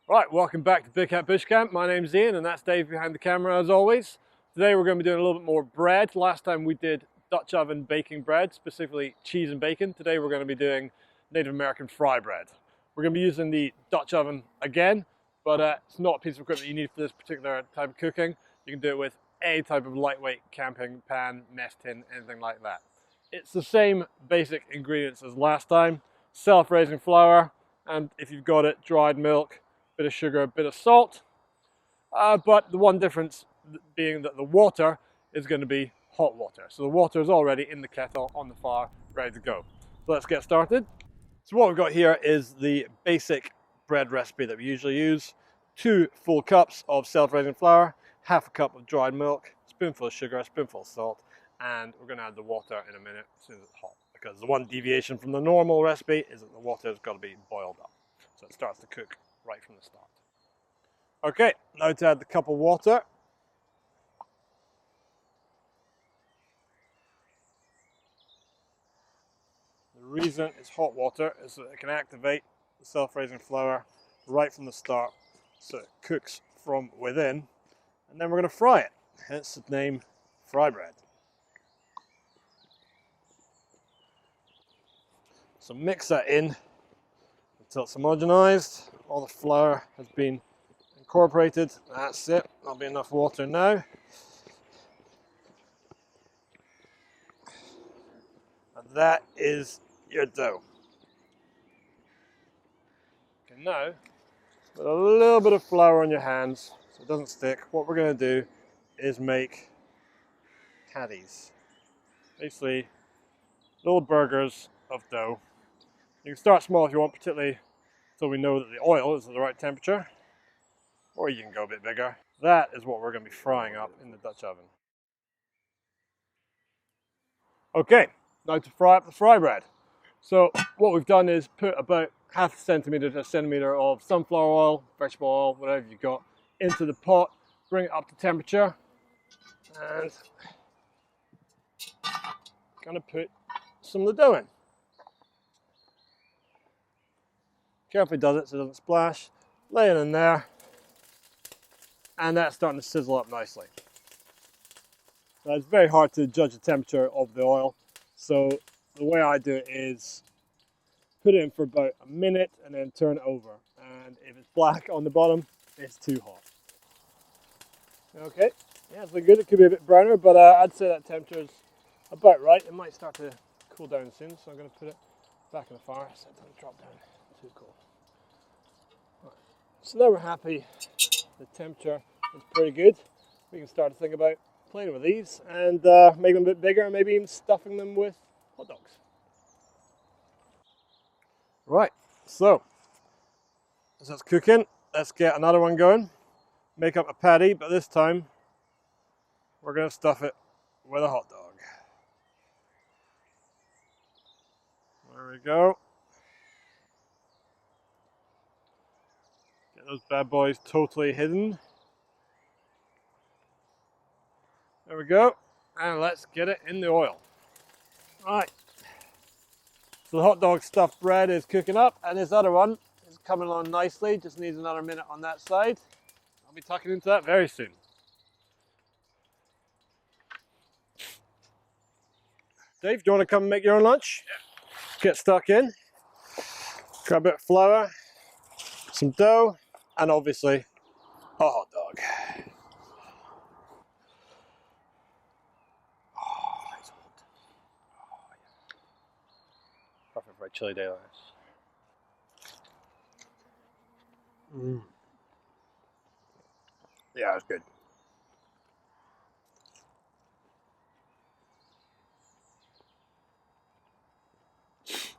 Right, welcome back to Big Hat Bushcamp. My name's Ian and that's Dave behind the camera as always. Today we're going to be doing a little bit more bread. Last time we did Dutch oven baking bread, specifically cheese and bacon. Today we're going to be doing Native American fry bread. We're going to be using the Dutch oven again, but it's not a piece of equipment you need for this particular type of cooking. You can do it with any type of lightweight camping pan, mess tin, anything like that. It's the same basic ingredients as last time. Self-raising flour, and if you've got it, dried milk, bit of sugar, a bit of salt, but the one difference being that the water is going to be hot water. So the water is already in the kettle on the fire, ready to go. So let's get started. So what we've got here is the basic bread recipe that we usually use. 2 full cups of self-raising flour, half a cup of dried milk, a spoonful of sugar, a spoonful of salt, and we're going to add the water in a minute as soon as it's hot. Because the one deviation from the normal recipe is that the water has got to be boiled up. So it starts to cook right from the start. Okay, now to add the cup of water. The reason it's hot water is that it can activate the self-raising flour right from the start, so it cooks from within, and then we're going to fry it, hence the name fry bread. So mix that in until it's homogenized. All the flour has been incorporated. That's it. That'll be enough water now. And that is your dough. Okay, now put a little bit of flour on your hands so it doesn't stick. What we're going to do is make patties. Basically, little burgers of dough. You can start small if you want, particularly so we know that the oil is at the right temperature, or you can go a bit bigger. That is what we're going to be frying up in the Dutch oven. Okay, now to fry up the fry bread. So what we've done is put about half a centimetre to a centimetre of sunflower oil, vegetable oil, whatever you've got, into the pot, bring it up to temperature, and going to put some of the dough in. Carefully does it so it doesn't splash. Lay it in there, and that's starting to sizzle up nicely. Now it's very hard to judge the temperature of the oil, so the way I do it is put it in for about a minute and then turn it over. And if it's black on the bottom, it's too hot. Okay, yeah, it's looking good. It could be a bit browner, but I'd say that temperature is about right. It might start to cool down soon, so I'm going to put it back in the fire so it doesn't drop down too cold. Right. So now we're happy. The temperature is pretty good. We can start to think about playing with these and making them a bit bigger, and maybe even stuffing them with hot dogs. Right, so as that's cooking, let's get another one going. Make up a patty, but this time we're going to stuff it with a hot dog. There we go. Get those bad boys totally hidden. There we go. And let's get it in the oil. Right. So the hot dog stuffed bread is cooking up, and this other one is coming along nicely. Just needs another minute on that side. I'll be tucking into that very soon. Dave, do you want to come and make your own lunch? Yeah. Get stuck in. Grab a bit of flour, some dough, and obviously a hot dog. Oh, it's hot. Oh, yeah. Perfect for a chilly day like this. Yeah, it's good.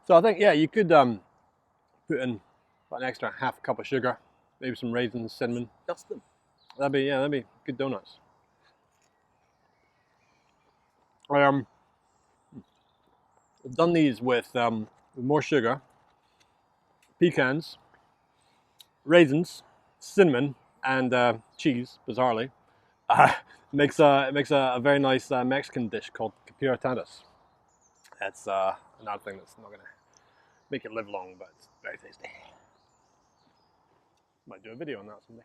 So I think, yeah, you could put in about an extra half a cup of sugar, maybe some raisins, cinnamon. Dust them. That'd be good donuts. I've done these with more sugar, pecans, raisins, cinnamon, and cheese. Bizarrely, it makes a very nice Mexican dish called capira tandas. That's another thing that's not going to make it live long, but it's very tasty. Might do a video on that someday.